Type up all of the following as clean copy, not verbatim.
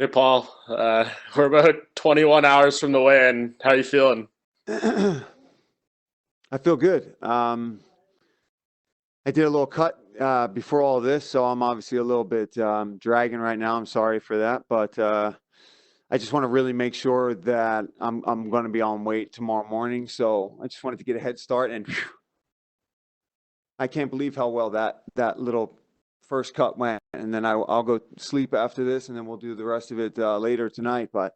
Hey Paul, we're about 21 hours from the weigh-in. How you feeling? I feel good. I did a little cut before all this, so I'm obviously a little bit dragging right now. I'm sorry for that, but I just want to really make sure that I'm going to be on weight tomorrow morning. So I just wanted to get a head start, and phew, I can't believe how well that little first cut went. And then I'll go sleep after this, and then we'll do the rest of it later tonight. But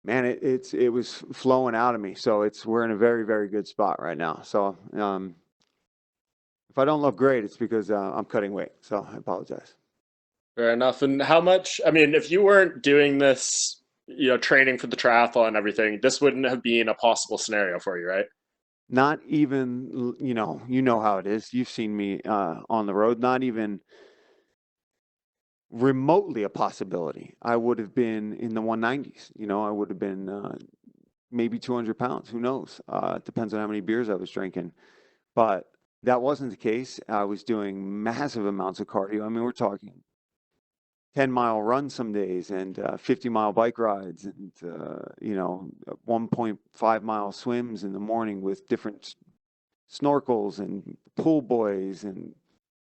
man, it was flowing out of me. So we're in a very, very good spot right now. So if I don't look great, it's because I'm cutting weight. So I apologize. Fair enough. And how much, I mean, if you weren't doing this, training for the triathlon and everything, this wouldn't have been a possible scenario for you, right? Not even, you know how it is. You've seen me on the road. Not even remotely a possibility. I would have been in the 190s. I would have been maybe 200 pounds. Who knows? It depends on how many beers I was drinking. But that wasn't the case. I was doing massive amounts of cardio. I mean, we're talking 10-mile runs some days and 50-mile bike rides and 1.5-mile swims in the morning with different snorkels and pool boys and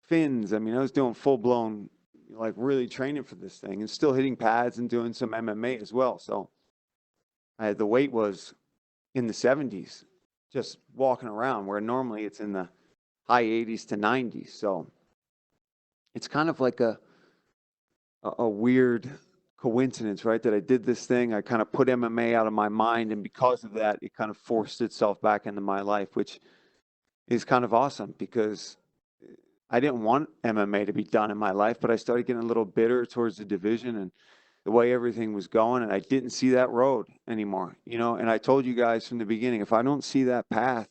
fins. I mean, I was doing full-blown, like really training for this thing and still hitting pads and doing some MMA as well. So the weight was in the 70s just walking around, where normally it's in the high 80s to 90s. So it's kind of like a weird coincidence, right? That I did this thing. I kind of put MMA out of my mind, and because of that, it kind of forced itself back into my life, which is kind of awesome because I didn't want MMA to be done in my life, but I started getting a little bitter towards the division and the way everything was going, and I didn't see that road anymore, And I told you guys from the beginning, if I don't see that path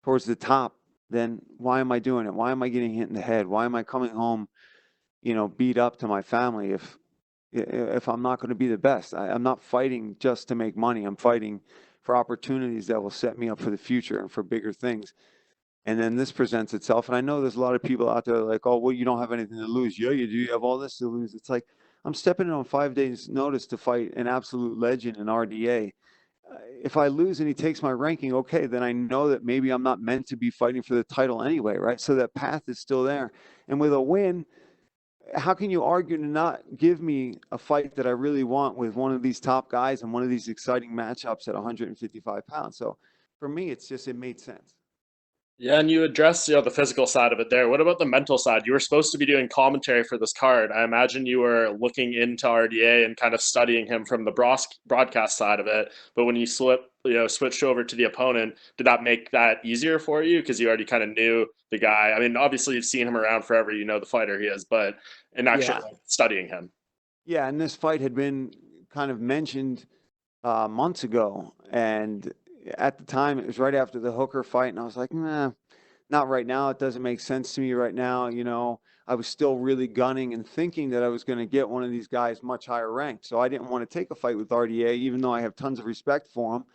towards the top, then why am I doing it? Why am I getting hit in the head? Why am I coming home, beat up to my family if I'm not going to be the best? I'm not fighting just to make money. I'm fighting for opportunities that will set me up for the future and for bigger things. And then this presents itself. And I know there's a lot of people out there like, oh, well, you don't have anything to lose. Yeah, you do. You have all this to lose. It's like, I'm stepping in on 5 days' notice to fight an absolute legend in RDA. If I lose and he takes my ranking, okay, then I know that maybe I'm not meant to be fighting for the title anyway, right? So that path is still there. And with a win, how can you argue to not give me a fight that I really want with one of these top guys and one of these exciting matchups at 155 pounds? So for me, it made sense. Yeah, and you address, the physical side of it there. What about the mental side? You were supposed to be doing commentary for this card. I imagine you were looking into RDA and kind of studying him from the broadcast side of it. But when you switched over to the opponent, did that make that easier for you? Because you already kind of knew the guy. I mean, obviously you've seen him around forever. You know the fighter he is, but in actually Yeah. like, studying him. Yeah. And this fight had been kind of mentioned months ago. And at the time, it was right after the Hooker fight. And I was like, nah, not right now. It doesn't make sense to me right now. I was still really gunning and thinking that I was going to get one of these guys much higher ranked. So I didn't want to take a fight with RDA, even though I have tons of respect for him,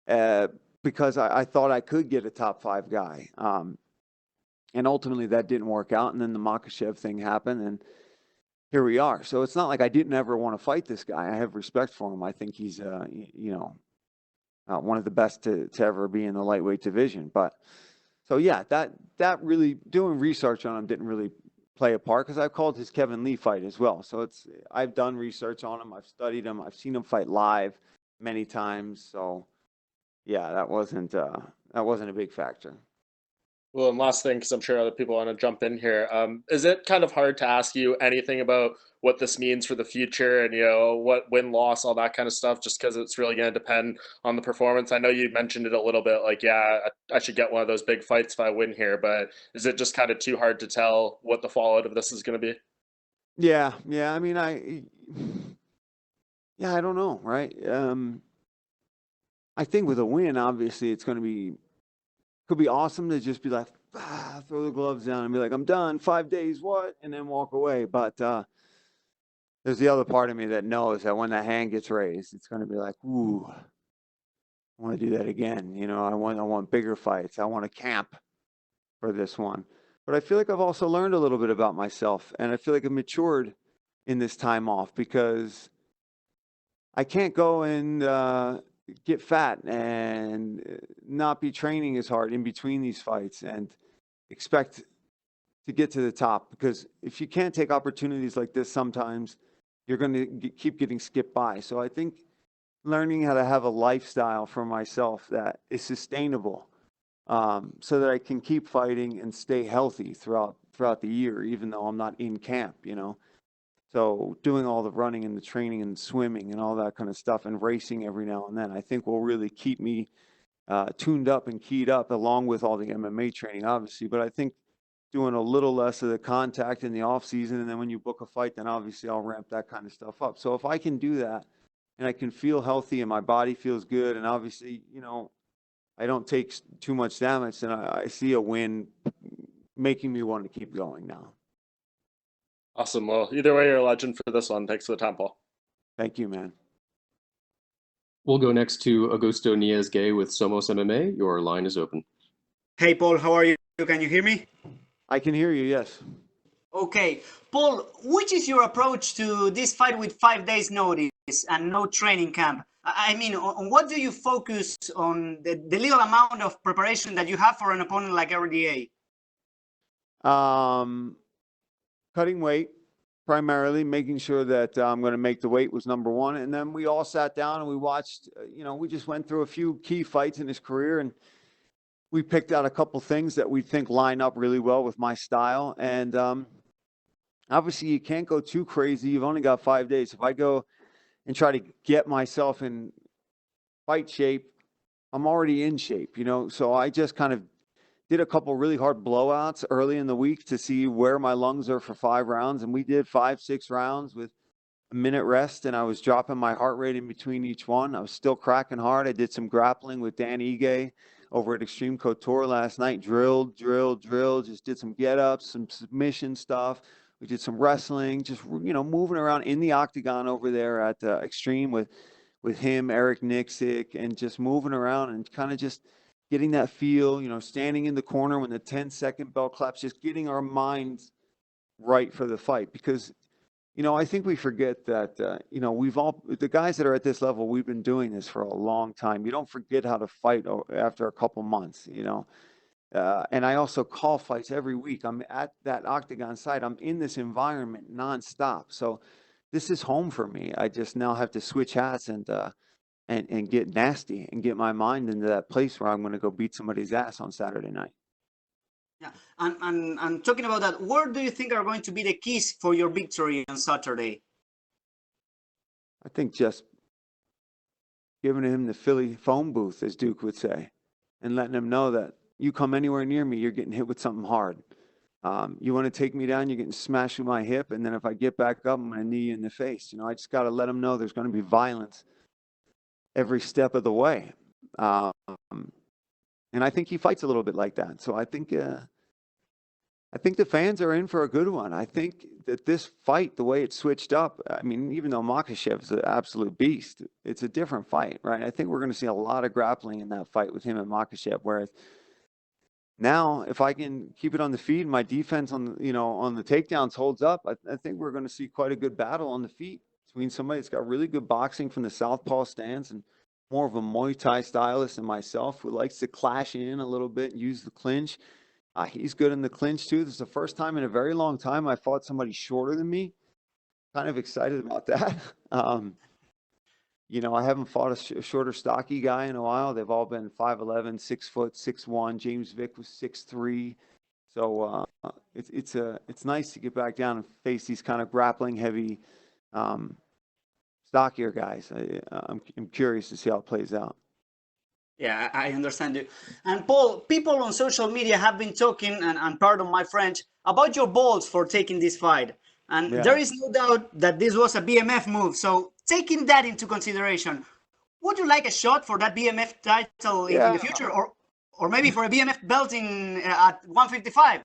uh, because I thought I could get a top five guy. And ultimately that didn't work out. And then the Makhachev thing happened. And here we are. So it's not like I didn't ever want to fight this guy. I have respect for him. I think he's, one of the best to ever be in the lightweight division. But so yeah, that really doing research on him didn't really play a part because I've called his Kevin Lee fight as well. So I've done research on him. I've studied him. I've seen him fight live many times. So yeah, that wasn't a big factor. Well, and last thing, because I'm sure other people want to jump in here, is it kind of hard to ask you anything about what this means for the future and what win loss, all that kind of stuff, just because it's really going to depend on the performance? I know you mentioned it a little bit, like yeah, I should get one of those big fights if I win here, but is it just kind of too hard to tell what the fallout of this is going to be? Yeah, yeah. I mean, yeah, I don't know, right? I think with a win, obviously, it's going to be could be awesome to just be like, throw the gloves down and be like, I'm done. 5 days, what? And then walk away. But there's the other part of me that knows that when that hand gets raised, it's going to be like, ooh, I want to do that again. I want bigger fights. I want to camp for this one. But I feel like I've also learned a little bit about myself, and I feel like I've matured in this time off, because I can't go and get fat and not be training as hard in between these fights and expect to get to the top. Because if you can't take opportunities like this, sometimes you're going to keep getting skipped by. So I think learning how to have a lifestyle for myself that is sustainable, so that I can keep fighting and stay healthy throughout the year, even though I'm not in camp, you know. So doing all the running and the training and swimming and all that kind of stuff and racing every now and then, I think will really keep me tuned up and keyed up, along with all the MMA training, obviously. But I think doing a little less of the contact in the off season, and then when you book a fight, then obviously I'll ramp that kind of stuff up. So if I can do that and I can feel healthy and my body feels good, and obviously, you know, I don't take too much damage, then I see a win making me want to keep going now. Awesome. Well, either way, you're a legend for this one. Thanks for the time, Paul. Thank you, man. We'll go next to Augusto Niez-Gay with Somos MMA. Your line is open. Hey, Paul, how are you? Can you hear me? I can hear you, yes. Okay. Paul, which is your approach to this fight with 5 days notice and no training camp? I mean, on what do you focus on the little amount of preparation that you have for an opponent like RDA? Cutting weight, primarily, making sure that I'm going to make the weight was number one. And then we all sat down and we watched, you know, we just went through a few key fights in his career, and we picked out a couple things that we think line up really well with my style. And obviously, you can't go too crazy. You've only got 5 days. If I go and try to get myself in fight shape, I'm already in shape, you know. So I just kind of did a couple really hard blowouts early in the week to see where my lungs are for 5 rounds. And we did 5-6 rounds with a minute rest, and I was dropping my heart rate in between each one. I was still cracking hard. I did some grappling with Dan Ige over at Extreme Couture last night. Drilled, just did some get-ups, some submission stuff. We did some wrestling, just, you know, moving around in the octagon over there at Extreme with him, Eric Nixick, and just moving around and kind of just getting that feel, you know, standing in the corner when the 10-second bell claps, just getting our minds right for the fight. Because, you know, I think we forget that, you know, the guys that are at this level, we've been doing this for a long time. You don't forget how to fight after a couple months, you know. And I also call fights every week. I'm at that octagon site. I'm in this environment nonstop. So this is home for me. I just now have to switch hats and get nasty and get my mind into that place where I'm going to go beat somebody's ass on Saturday night. Yeah, and talking about that, where do you think are going to be the keys for your victory on Saturday? I think just giving him the Philly phone booth, as Duke would say, and letting him know that you come anywhere near me, you're getting hit with something hard. You want to take me down, you're getting smashed with my hip, and then if I get back up, I'm going to knee you in the face. You know, I just got to let him know there's going to be violence every step of the way. And I think he fights a little bit like that. So I think the fans are in for a good one. I think that this fight, the way it's switched up, I mean, even though Makhachev is an absolute beast, it's a different fight, right? I think we're going to see a lot of grappling in that fight with him and Makhachev, whereas now, if I can keep it on the feet and my defense on, you know, on the takedowns holds up, I think we're going to see quite a good battle on the feet between somebody that's got really good boxing from the southpaw stance and more of a Muay Thai stylist and myself, who likes to clash in a little bit and use the clinch. He's good in the clinch too. This is the first time in a very long time I fought somebody shorter than me. Kind of excited about that. You know, I haven't fought a shorter, stocky guy in a while. They've all been 5'11", 6 foot, 6'1". James Vick was 6'3". So it's nice to get back down and face these kind of grappling heavy, stockier guys. I'm curious to see how it plays out. Yeah, I understand you. And Paul, people on social media have been talking, and pardon my French, about your balls for taking this fight. And Yeah. there is no doubt that this was a BMF move. So taking that into consideration, would you like a shot for that BMF title in the future, or maybe for a BMF belt at 155?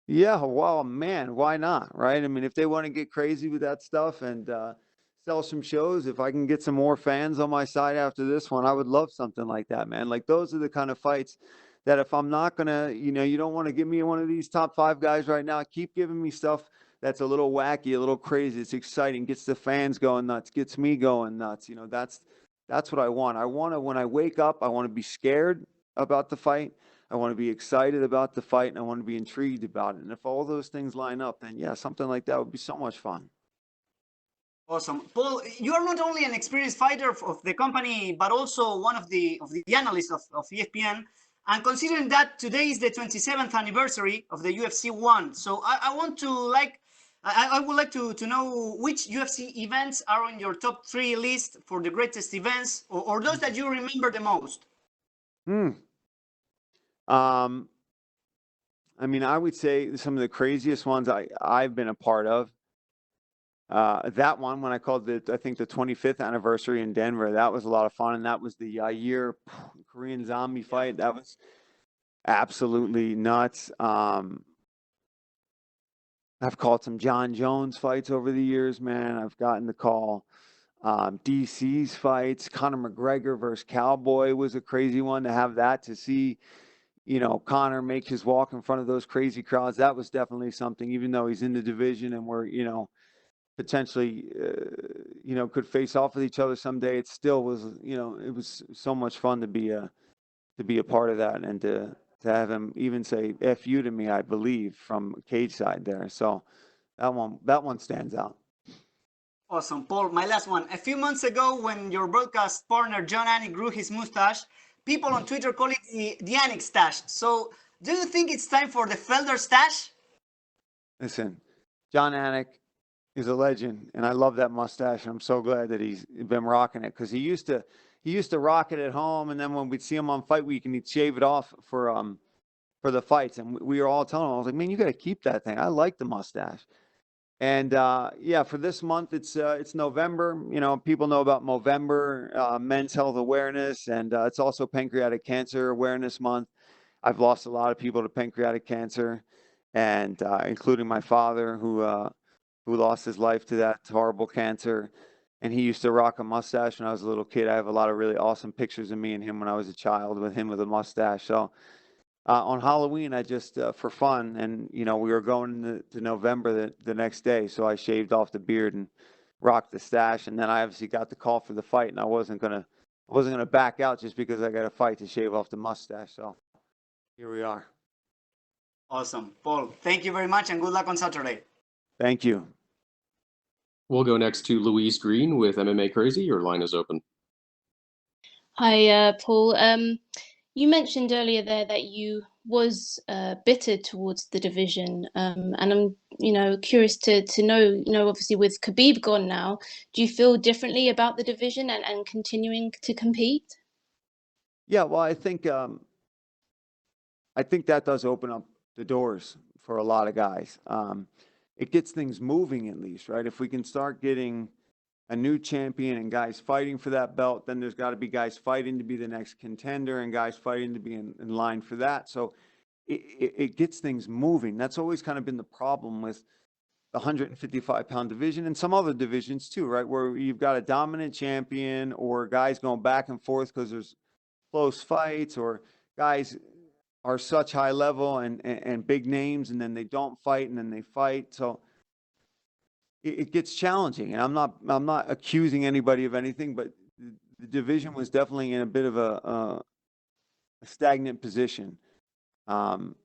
Yeah, well, man, why not, right? I mean, if they want to get crazy with that stuff and sell some shows, if I can get some more fans on my side after this one, I would love something like that, man. Like, those are the kind of fights that if I'm not going to, you know, you don't want to give me one of these top 5 guys right now, keep giving me stuff that's a little wacky, a little crazy. It's exciting, gets the fans going nuts, gets me going nuts. You know, that's what I want. I want to, when I wake up, I want to be scared about the fight. I want to be excited about the fight, and I want to be intrigued about it. And if all those things line up, then yeah, something like that would be so much fun. Awesome, Paul. You are not only an experienced fighter of the company, but also one of the analysts of ESPN. And considering that today is the 27th anniversary of the UFC 1, so I want to I would like to know which UFC events are on your top 3 list for the greatest events, or those that you remember the most. I mean, I would say some of the craziest ones I've been a part of. That one, when I called I think the 25th anniversary in Denver, that was a lot of fun. And that was the Yair Korean Zombie fight. That was absolutely nuts. I've called some John Jones fights over the years, man. I've gotten to call DC's fights. Conor McGregor versus Cowboy was a crazy one. To have that, to see, you know, Conor make his walk in front of those crazy crowds, that was definitely something. Even though he's in the division and we're, you know, potentially, you know, could face off with each other someday, it still was, you know, it was so much fun to be a part of that, and to have him even say "F you" to me, I believe, from cage side there. So that one stands out. Awesome, Paul. My last one. A few months ago, when your broadcast partner John Anik grew his mustache, people on Twitter call it the Anik stash. So, do you think it's time for the Felder stash? Listen, John Anik is a legend, and I love that mustache. And I'm so glad that he's been rocking it, because he used to rock it at home, and then when we'd see him on fight week, and he'd shave it off for the fights, and we were all telling him, I was like, man, you got to keep that thing. I like the mustache. And yeah, for this month, it's November. You know, people know about Movember, Men's Health Awareness, and it's also Pancreatic Cancer Awareness Month. I've lost a lot of people to pancreatic cancer, and including my father, who lost his life to that horrible cancer. And he used to rock a mustache when I was a little kid. I have a lot of really awesome pictures of me and him when I was a child, with him with a mustache. So on Halloween, I just, for fun, and, you know, we were going to November the next day, so I shaved off the beard and rocked the stash. And then I obviously got the call for the fight, and I wasn't gonna back out just because I got a fight to shave off the mustache. So here we are. Awesome, Paul. Thank you very much, and good luck on Saturday. Thank you. We'll go next to Louise Green with MMA Crazy. Your line is open. Hi, Paul. You mentioned earlier there that you was bitter towards the division, and I'm, you know, curious to know, you know, obviously with Khabib gone now, do you feel differently about the division and continuing to compete? Yeah, well, I think that does open up the doors for a lot of guys. It gets things moving, at least, right? If we can start getting a new champion and guys fighting for that belt, then there's got to be guys fighting to be the next contender and guys fighting to be in line for that. So it gets things moving. That's always kind of been the problem with the 155-pound division and some other divisions too, right? Where you've got a dominant champion, or guys going back and forth because there's close fights, or guys are such high level and big names, and then they don't fight, and then they fight. So it gets challenging, and I'm not accusing anybody of anything, but the division was definitely in a bit of a stagnant position. And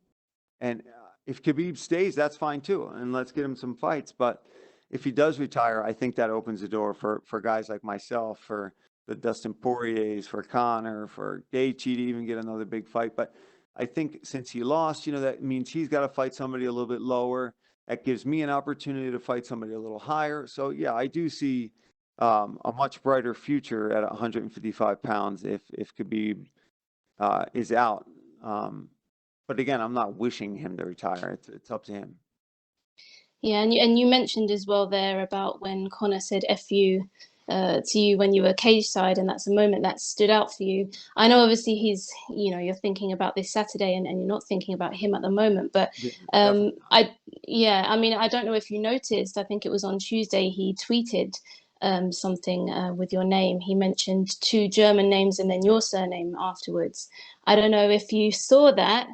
if Khabib stays, that's fine too, and let's get him some fights. But if he does retire, I think that opens the door for guys like myself, for the Dustin Poiriers, for Conor, for Gaethje to even get another big fight. But I think since he lost, you know, that means he's got to fight somebody a little bit lower. That gives me an opportunity to fight somebody a little higher. So yeah, I do see a much brighter future at 155 pounds if Khabib is out. But again, I'm not wishing him to retire. It's up to him. Yeah, and you mentioned as well there about when Conor said "F you" to you when you were cage side, and that's a moment that stood out for you. I know obviously he's, you know, you're thinking about this Saturday, and you're not thinking about him at the moment, but I mean, I don't know if you noticed, I think it was on Tuesday, he tweeted something with your name. He mentioned 2 German names and then your surname afterwards. I don't know if you saw that.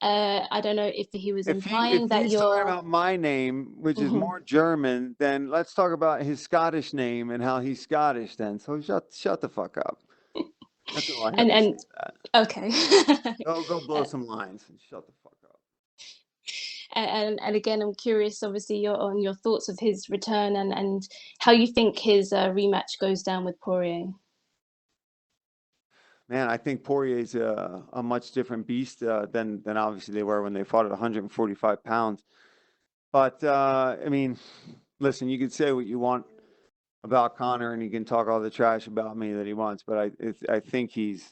I don't know if he was If implying that he's you're. talking about my name, which is more German, then let's talk about his Scottish name and how he's Scottish then. So shut the fuck up. That's all I have to say And to that. okay. Go blow some lines and shut the fuck up. And again, I'm curious, obviously, on your thoughts of his return and how you think his rematch goes down with Poirier. Man, I think Poirier's a much different beast than obviously they were when they fought at 145 pounds. But I mean, listen, you can say what you want about Conor, and he can talk all the trash about me that he wants, but I think he's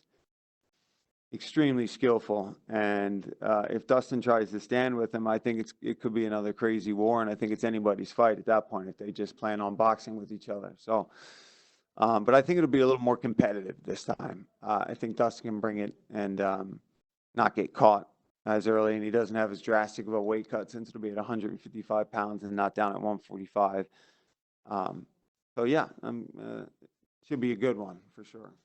extremely skillful. And if Dustin tries to stand with him, I think it could be another crazy war, and I think it's anybody's fight at that point if they just plan on boxing with each other. So. But I think it'll be a little more competitive this time. I think Dustin can bring it and not get caught as early, and he doesn't have as drastic of a weight cut since it'll be at 155 pounds and not down at 145. So yeah, should be a good one for sure.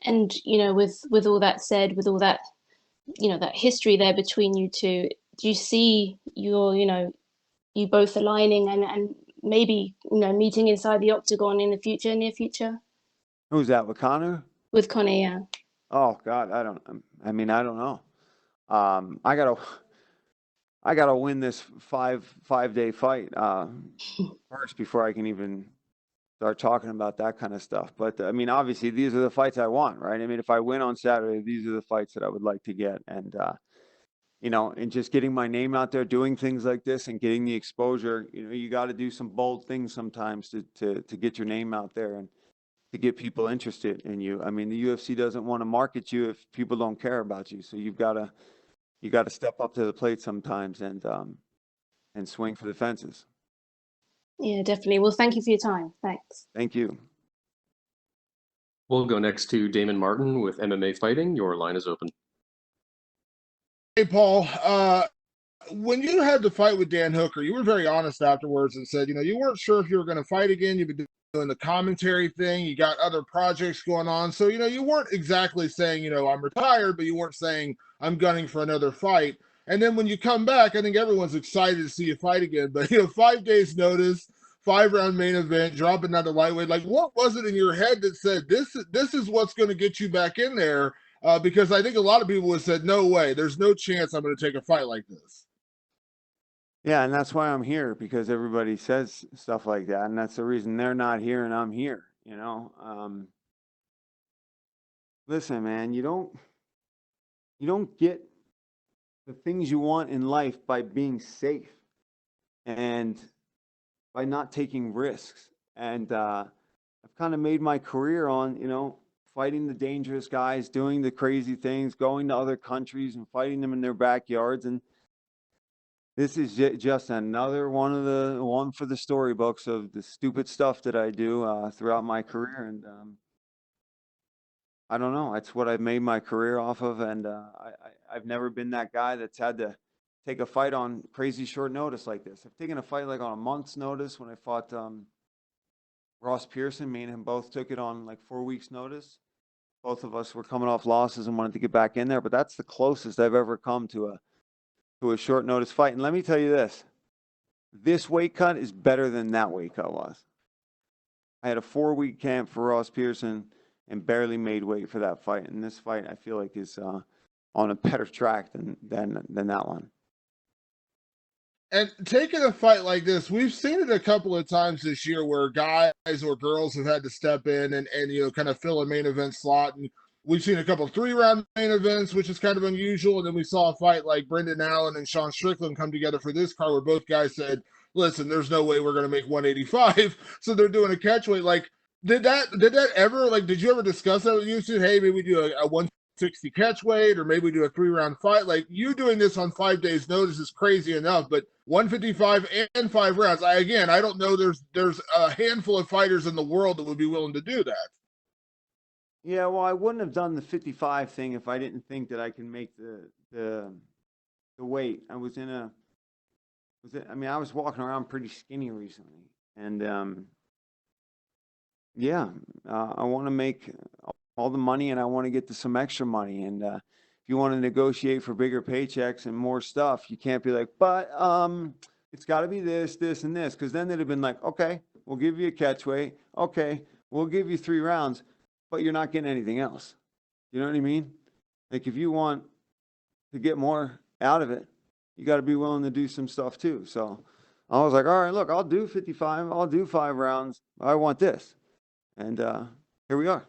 And with all that said, with all that that history there between you two, do you see you both aligning and maybe meeting inside the octagon in the near future? Who's that, with Conor? With Conor, yeah. Oh God, I don't know. I gotta win this five-day fight first before I can even start talking about that kind of stuff. But I mean, obviously, these are the fights I want, right? I mean, if I win on Saturday, these are the fights that I would like to get, and and just getting my name out there, doing things like this, and getting the exposure. You got to do some bold things sometimes to get your name out there and to get people interested in you. I mean, the UFC doesn't want to market you if people don't care about you. So you got to step up to the plate sometimes and swing for the fences. Yeah, definitely. Well, thank you for your time. Thanks. Thank you. We'll go next to Damon Martin with MMA Fighting. Your line is open. Hey, Paul. When you had the fight with Dan Hooker, you were very honest afterwards and said, you weren't sure if you were going to fight again. You've been doing the commentary thing. You got other projects going on. So, you weren't exactly saying, I'm retired, but you weren't saying I'm gunning for another fight. And then when you come back, I think everyone's excited to see you fight again. But, 5 days notice, 5-round main event, dropping down to lightweight. Like, what was it in your head that said, this is what's going to get you back in there? Because I think a lot of people would have said, no way, there's no chance I'm going to take a fight like this. Yeah, and that's why I'm here, because everybody says stuff like that, and that's the reason they're not here and I'm here. Listen, man, you don't get the things you want in life by being safe and by not taking risks. And I've kind of made my career on, fighting the dangerous guys, doing the crazy things, going to other countries and fighting them in their backyards. And this is just another one for the storybooks of the stupid stuff that I do throughout my career. And I don't know. It's what I've made my career off of. And I've never been that guy that's had to take a fight on crazy short notice like this. I've taken a fight like on a month's notice when I fought Ross Pearson. Me and him both took it on like 4 weeks' notice. Both of us were coming off losses and wanted to get back in there. But that's the closest I've ever come to a short notice fight. And let me tell you this weight cut is better than that weight cut was. I had a 4-week camp for Ross Pearson and barely made weight for that fight. And this fight, I feel like, is on a better track than that one. And taking a fight like this, we've seen it a couple of times this year where guys or girls have had to step in and kind of fill a main event slot. And we've seen a couple of 3-round main events, which is kind of unusual. And then we saw a fight like Brendan Allen and Sean Strickland come together for this card where both guys said, listen, there's no way we're going to make 185. So they're doing a catchweight. Like, did that ever, like, did you ever discuss that with you? Said, hey, maybe we do a 160 catchweight, or maybe we do a 3-round fight. Like, you doing this on 5 days notice is crazy enough, but 155 and 5 rounds. I don't know. There's a handful of fighters in the world that would be willing to do that. Yeah, well, I wouldn't have done the 55 thing if I didn't think that I can make the weight. I was walking around pretty skinny recently, and I want to make all the money, and I want to get to some extra money. And if you want to negotiate for bigger paychecks and more stuff, you can't be like, but it's got to be this, this, and this, because then they'd have been like, okay, we'll give you a catch weight. Okay, we'll give you 3 rounds, but you're not getting anything else. You know what I mean? Like if you want to get more out of it, you got to be willing to do some stuff too. So I was like, all right, look, I'll do 55. I'll do 5 rounds. I want this. And here we are.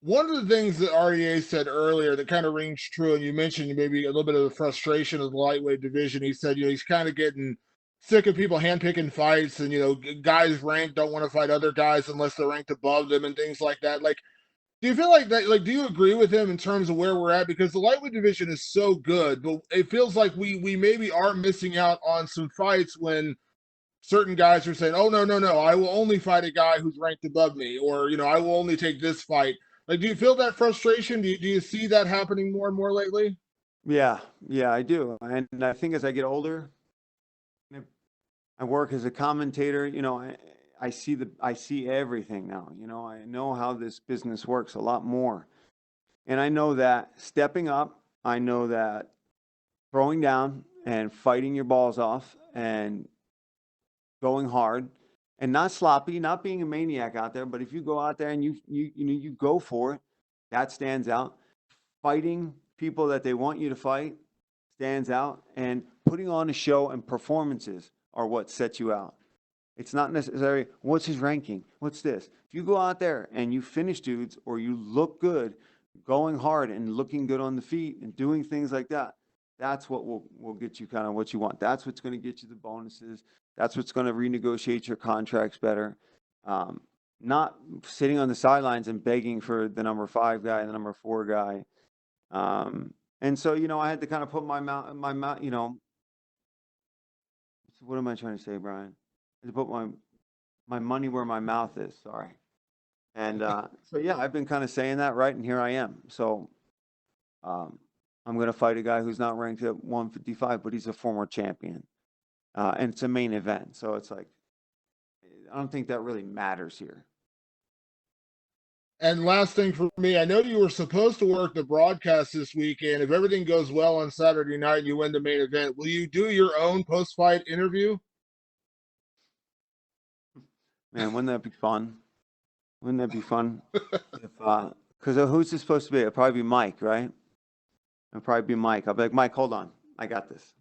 One of the things that RDA said earlier that kind of rings true, and you mentioned maybe a little bit of the frustration of the lightweight division. He said, he's kind of getting sick of people handpicking fights, and guys ranked don't want to fight other guys unless they're ranked above them and things like that. Like, do you feel like that? Like, do you agree with him in terms of where we're at? Because the lightweight division is so good, but it feels like we maybe are missing out on some fights when certain guys are saying, "Oh, no, I will only fight a guy who's ranked above me," or I will only take this fight. Like, do you feel that frustration? Do you see that happening more and more lately? Yeah, I do. And I think as I get older, I work as a commentator, I see everything now. I know how this business works a lot more. And I know that stepping up, I know that throwing down and fighting your balls off and going hard and not sloppy, not being a maniac out there, but if you go out there and you go for it, that stands out. Fighting people that they want you to fight stands out, and putting on a show and performances are what sets you out. It's not necessarily what's his ranking, what's this. If you go out there and you finish dudes or you look good, going hard and looking good on the feet and doing things like that, that's what will get you kind of what you want. That's what's going to get you the bonuses. That's what's going to renegotiate your contracts better. Not sitting on the sidelines and begging for the number 5 guy and the number 4 guy. And so, I had to kind of put my mouth, what am I trying to say, Brian? I had to put my money where my mouth is. Sorry. And so, yeah, I've been kind of saying that, right? And here I am. So I'm going to fight a guy who's not ranked at 155, but he's a former champion. And it's a main event. So it's like, I don't think that really matters here. And last thing for me, I know you were supposed to work the broadcast this weekend. If everything goes well on Saturday night and you win the main event, will you do your own post-fight interview? Man, wouldn't that be fun? Wouldn't that be fun? Because who's this supposed to be? It'll probably be Mike, right? It'll probably be Mike. I'll be like, Mike, hold on. I got this.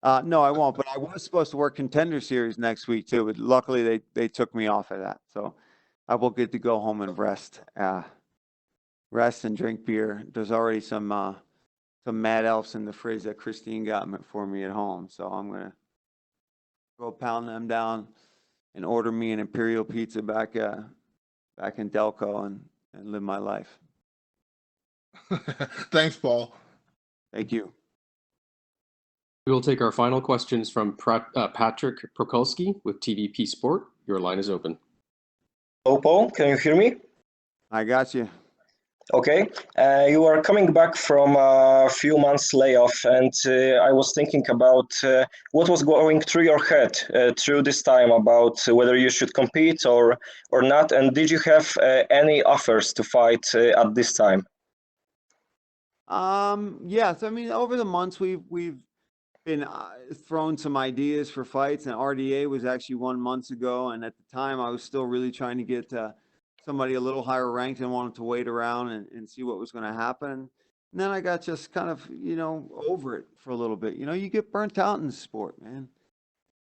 No, I won't. But I was supposed to work Contender Series next week too. But luckily, they took me off of that. So I will get to go home and rest and drink beer. There's already some Mad Elves in the fridge that Christine got for me at home. So I'm gonna go pound them down and order me an Imperial Pizza back in Delco and live my life. Thanks, Paul. Thank you. We will take our final questions from Patrick Prokulski with TVP Sport. Your line is open. Hello, Paul. Can you hear me? I got you. Okay. You are coming back from a few months layoff, and I was thinking about what was going through your head through this time about whether you should compete or not. And did you have any offers to fight at this time? Yes. I mean, over the months we've been thrown some ideas for fights, and RDA was actually 1 month ago. And at the time, I was still really trying to get somebody a little higher ranked and wanted to wait around and see what was going to happen. And then I got just kind of, over it for a little bit. You get burnt out in the sport, man.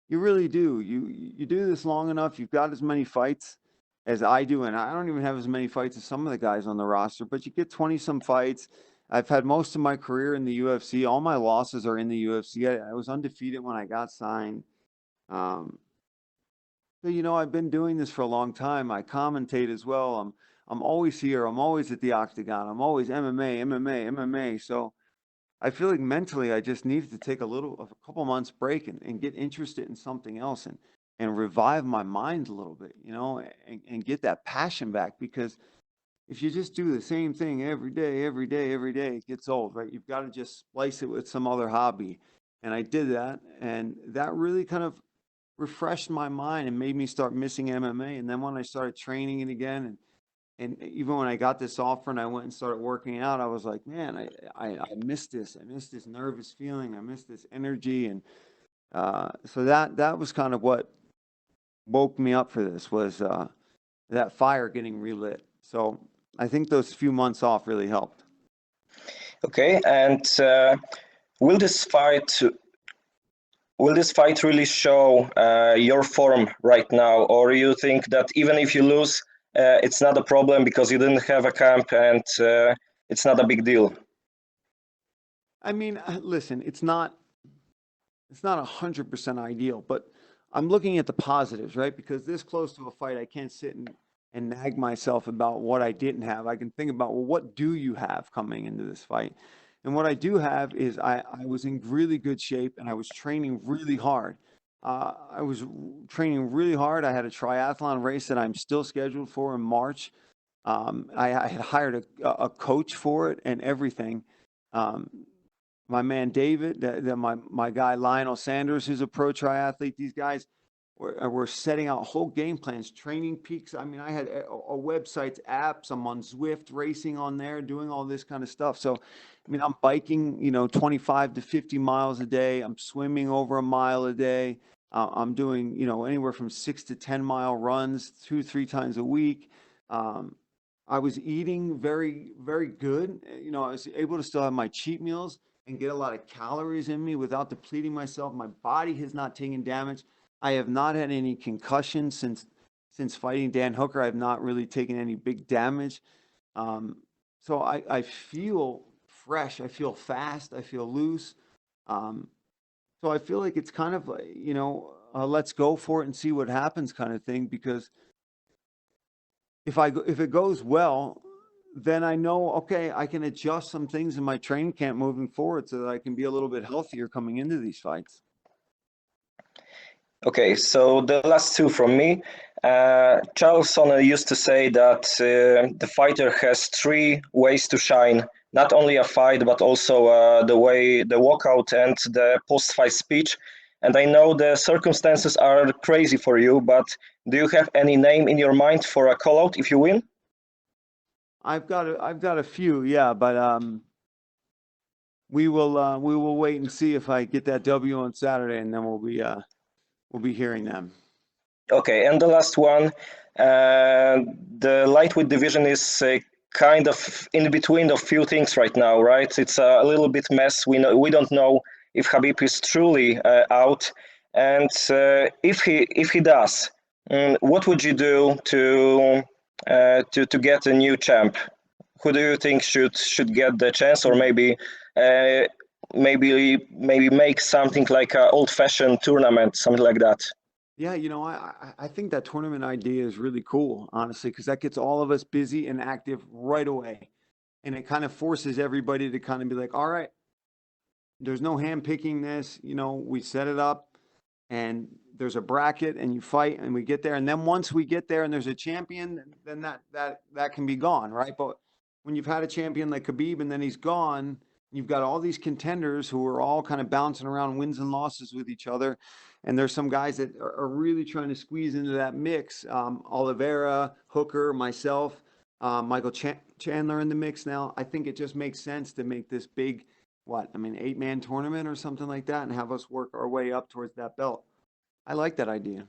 You really do. You do this long enough. You've got as many fights as I do, and I don't even have as many fights as some of the guys on the roster, but you get 20-some fights. I've had most of my career in the UFC. All my losses are in the UFC. I was undefeated when I got signed. So, I've been doing this for a long time. I commentate as well. I'm always here. I'm always at the octagon. I'm always MMA. So I feel like mentally I just needed to take a couple months break and get interested in something else and revive my mind a little bit, and get that passion back, because if you just do the same thing every day, it gets old, right? You've got to just splice it with some other hobby. And I did that, and that really kind of refreshed my mind and made me start missing MMA. And then when I started training it again And even when I got this offer and I went and started working out, I was like, man, I miss this. I miss this nervous feeling. I miss this energy. And so that was kind of what woke me up for this, was that fire getting relit. So I think those few months off really helped. Okay, and will this fight really show your form right now, or you think that even if you lose, it's not a problem because you didn't have a camp and it's not a big deal? I mean, listen, it's not 100% ideal, but I'm looking at the positives, right? Because this close to a fight, I can't sit and nag myself about what I didn't have. I can think about, well, what do you have coming into this fight? And what I do have is I was in really good shape and I was training really hard. I was training really hard. I had a triathlon race that I'm still scheduled for in March. I had hired a coach for it and everything. My man David, my guy Lionel Sanders, who's a pro triathlete. These guys were setting out whole game plans, training peaks. I mean, I had a websites, apps. I'm on Zwift racing on there, doing all this kind of stuff. So, I mean, I'm biking, 25 to 50 miles a day. I'm swimming over a mile a day. I'm doing, anywhere from 6 to 10 mile runs 2-3 times a week. I was eating very, very good. I was able to still have my cheat meals and get a lot of calories in me without depleting myself. My body has not taken damage. I have not had any concussions since fighting Dan Hooker. I have not really taken any big damage. So I feel fresh. I feel fast. I feel loose. So I feel like it's kind of, let's go for it and see what happens kind of thing. Because if it goes well, then I know, okay, I can adjust some things in my training camp moving forward so that I can be a little bit healthier coming into these fights. Okay, so the last two from me. Charles Sonner used to say that the fighter has three ways to shine. Not only a fight, but also the walkout and the post-fight speech. And I know the circumstances are crazy for you, but do you have any name in your mind for a call-out if you win? I've got a few, yeah, but we will wait and see if I get that W on Saturday, and then we'll be hearing them. Okay, and the last one, the lightweight division is kind of in between of few things right now, right? It's a little bit mess. We don't know if Khabib is truly out, and if he does, what would you do to get a new champ? Who do you think should get the chance, or maybe make something like an old-fashioned tournament, something like that? Yeah, I think that tournament idea is really cool, honestly, because that gets all of us busy and active right away. And it kind of forces everybody to kind of be like, all right, there's no hand picking this. We set it up and there's a bracket and you fight and we get there. And then once we get there and there's a champion, then that can be gone, right? But when you've had a champion like Khabib and then he's gone, you've got all these contenders who are all kind of bouncing around wins and losses with each other. And there's some guys that are really trying to squeeze into that mix. Oliveira, Hooker, myself, Michael Chandler in the mix now. I think it just makes sense to make this big, 8-man tournament or something like that and have us work our way up towards that belt. I like that idea.